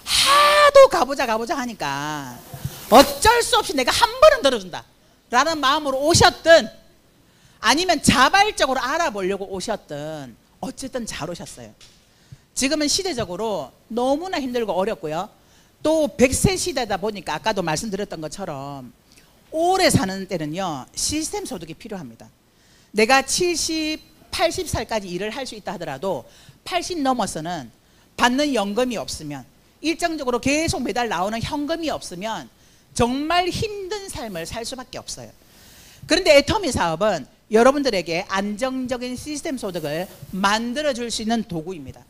하도 가보자 하니까 어쩔 수 없이 내가 한 번은 들어준다 라는 마음으로 오셨든 아니면 자발적으로 알아보려고 오셨든 어쨌든 잘 오셨어요. 지금은 시대적으로 너무나 힘들고 어렵고요. 또 100세 시대다 보니까 아까도 말씀드렸던 것처럼 오래 사는 때는요 시스템 소득이 필요합니다. 내가 70, 80살까지 일을 할 수 있다 하더라도 80 넘어서는 받는 연금이 없으면 일정적으로 계속 매달 나오는 현금이 없으면 정말 힘든 삶을 살 수밖에 없어요. 그런데 애터미 사업은 여러분들에게 안정적인 시스템 소득을 만들어줄 수 있는 도구입니다.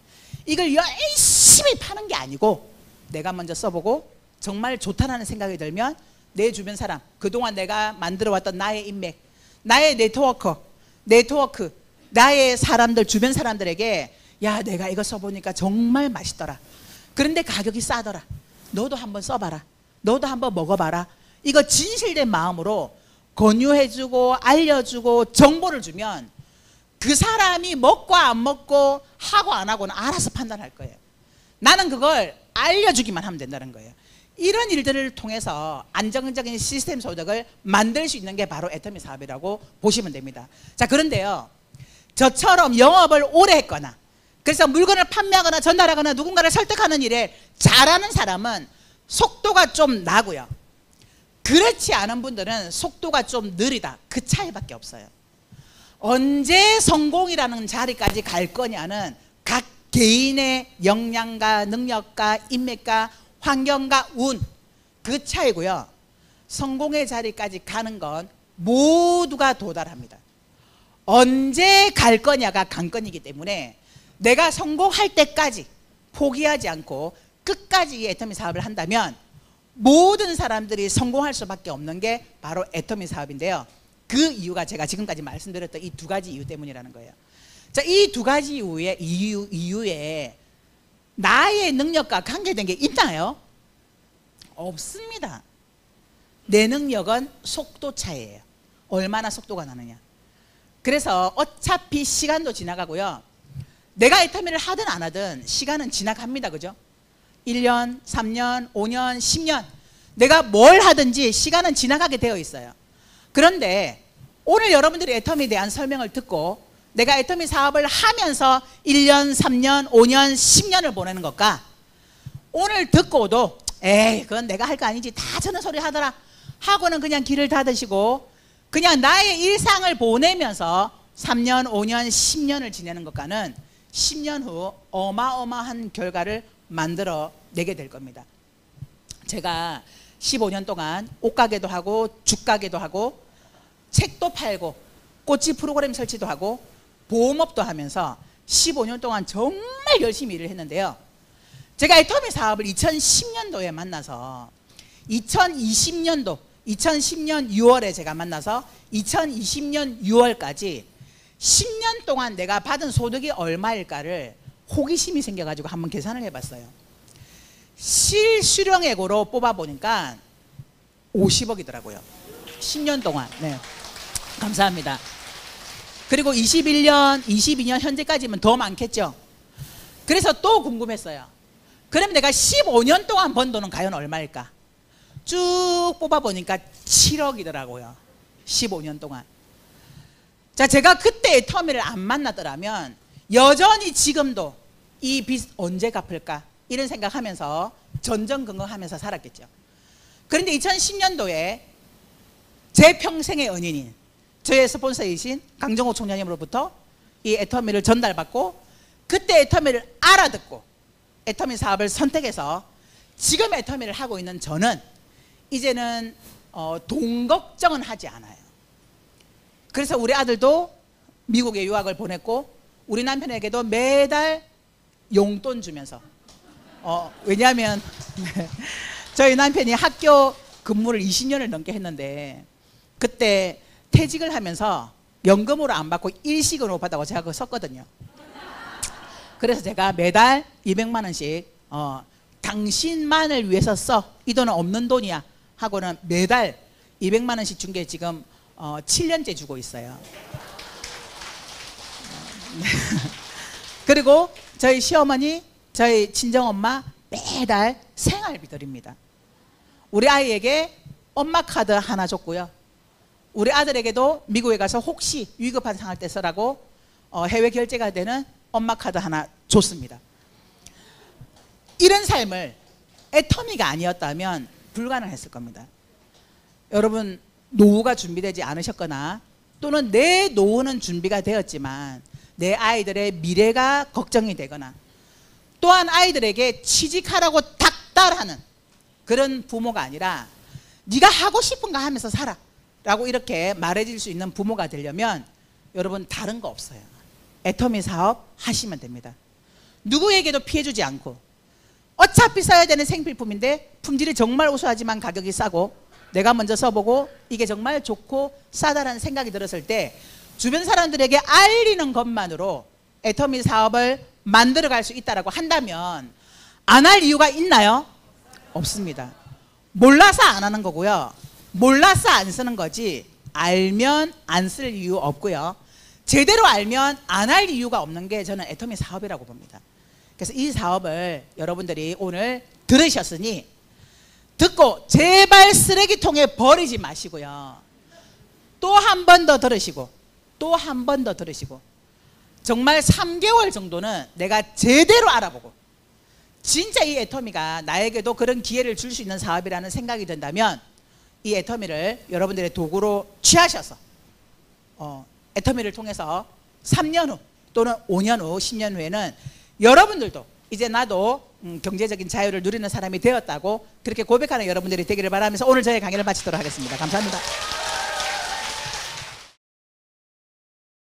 이걸 열심히 파는 게 아니고 내가 먼저 써보고 정말 좋다라는 생각이 들면 내 주변 사람, 그동안 내가 만들어왔던 나의 인맥, 나의 네트워크, 나의 사람들, 주변 사람들에게 야 내가 이거 써보니까 정말 맛있더라. 그런데 가격이 싸더라. 너도 한번 써봐라, 너도 한번 먹어봐라, 이거 진실된 마음으로 권유해주고 알려주고 정보를 주면 그 사람이 먹고 안 먹고 하고 안 하고는 알아서 판단할 거예요. 나는 그걸 알려주기만 하면 된다는 거예요. 이런 일들을 통해서 안정적인 시스템 소득을 만들 수 있는 게 바로 애터미 사업이라고 보시면 됩니다. 자, 그런데요, 저처럼 영업을 오래 했거나 그래서 물건을 판매하거나 전달하거나 누군가를 설득하는 일에 잘하는 사람은 속도가 좀 나고요, 그렇지 않은 분들은 속도가 좀 느리다, 그 차이밖에 없어요. 언제 성공이라는 자리까지 갈 거냐는 각 개인의 역량과 능력과 인맥과 환경과 운, 그 차이고요. 성공의 자리까지 가는 건 모두가 도달합니다. 언제 갈 거냐가 관건이기 때문에 내가 성공할 때까지 포기하지 않고 끝까지 이 애터미 사업을 한다면 모든 사람들이 성공할 수밖에 없는 게 바로 애터미 사업인데요. 그 이유가 제가 지금까지 말씀드렸던 이 두 가지 이유 때문이라는 거예요. 자, 이 두 가지 이유에 나의 능력과 관계된 게 있나요? 없습니다. 내 능력은 속도 차이예요. 얼마나 속도가 나느냐. 그래서 어차피 시간도 지나가고요, 내가 애터미를 하든 안 하든 시간은 지나갑니다. 그죠? 1년, 3년, 5년, 10년 내가 뭘 하든지 시간은 지나가게 되어 있어요. 그런데 오늘 여러분들이 애터미에 대한 설명을 듣고 내가 애터미 사업을 하면서 1년, 3년, 5년, 10년을 보내는 것과 오늘 듣고도 에이 그건 내가 할 거 아니지, 다 저런 소리 하더라 하고는 그냥 길을 닫으시고 그냥 나의 일상을 보내면서 3년, 5년, 10년을 지내는 것과는 10년 후 어마어마한 결과를 만들어 내게 될 겁니다. 제가 15년 동안 옷가게도 하고 죽가게도 하고 책도 팔고 꽃집 프로그램 설치도 하고 보험업도 하면서 15년 동안 정말 열심히 일을 했는데요, 제가 애터미 사업을 2010년도에 만나서 2010년 6월에 제가 만나서 2020년 6월까지 10년 동안 내가 받은 소득이 얼마일까를 호기심이 생겨가지고 한번 계산을 해봤어요. 실수령액으로 뽑아보니까 50억이더라고요. 10년 동안. 네, 감사합니다. 그리고 21년, 22년 현재까지면 더 많겠죠. 그래서 또 궁금했어요. 그럼 내가 15년 동안 번 돈은 과연 얼마일까? 쭉 뽑아보니까 7억이더라고요. 15년 동안. 자, 제가 그때 애터미를 안 만나더라면 여전히 지금도 이 빚 언제 갚을까? 이런 생각하면서 전전긍긍하면서 살았겠죠. 그런데 2010년도에 제 평생의 은인인 저의 스폰서이신 강정호 총장님으로부터 이 애터미를 전달받고 그때 애터미를 알아듣고 애터미 사업을 선택해서 지금 애터미를 하고 있는 저는 이제는 돈 걱정은 하지 않아요. 그래서 우리 아들도 미국에 유학을 보냈고 우리 남편에게도 매달 용돈 주면서 왜냐하면 저희 남편이 학교 근무를 20년을 넘게 했는데 그때 퇴직을 하면서 연금으로 안 받고 일식으로 받다고 제가 그거 썼거든요. 그래서 제가 매달 200만 원씩 당신만을 위해서 써, 이 돈은 없는 돈이야 하고는 매달 200만 원씩 준 게 지금 7년째 주고 있어요. 그리고 저희 시어머니, 저희 친정엄마 매달 생활비 드립니다. 우리 아이에게 엄마 카드 하나 줬고요, 우리 아들에게도 미국에 가서 혹시 위급한 상황 때 쓰라고 해외 결제가 되는 엄마 카드 하나 줬습니다. 이런 삶을 애터미가 아니었다면 불가능했을 겁니다. 여러분, 노후가 준비되지 않으셨거나 또는 내 노후는 준비가 되었지만 내 아이들의 미래가 걱정이 되거나 또한 아이들에게 취직하라고 닥달하는 그런 부모가 아니라 네가 하고 싶은 거 하면서 살아 라고 이렇게 말해줄 수 있는 부모가 되려면 여러분 다른 거 없어요. 애터미 사업 하시면 됩니다. 누구에게도 피해주지 않고 어차피 써야 되는 생필품인데 품질이 정말 우수하지만 가격이 싸고 내가 먼저 써보고 이게 정말 좋고 싸다라는 생각이 들었을 때 주변 사람들에게 알리는 것만으로 애터미 사업을 만들어갈 수 있다고 한다면 안 할 이유가 있나요? 없습니다. 몰라서 안 하는 거고요. 몰라서 안 쓰는 거지 알면 안 쓸 이유 없고요. 제대로 알면 안 할 이유가 없는 게 저는 애터미 사업이라고 봅니다. 그래서 이 사업을 여러분들이 오늘 들으셨으니 듣고 제발 쓰레기통에 버리지 마시고요. 또 한 번 더 들으시고 또 한 번 더 들으시고 정말 3개월 정도는 내가 제대로 알아보고 진짜 이 애터미가 나에게도 그런 기회를 줄 수 있는 사업이라는 생각이 든다면 이 애터미를 여러분들의 도구로 취하셔서 애터미를 통해서 3년 후 또는 5년 후 10년 후에는 여러분들도 이제 나도 경제적인 자유를 누리는 사람이 되었다고 그렇게 고백하는 여러분들이 되기를 바라면서 오늘 저의 강의를 마치도록 하겠습니다. 감사합니다.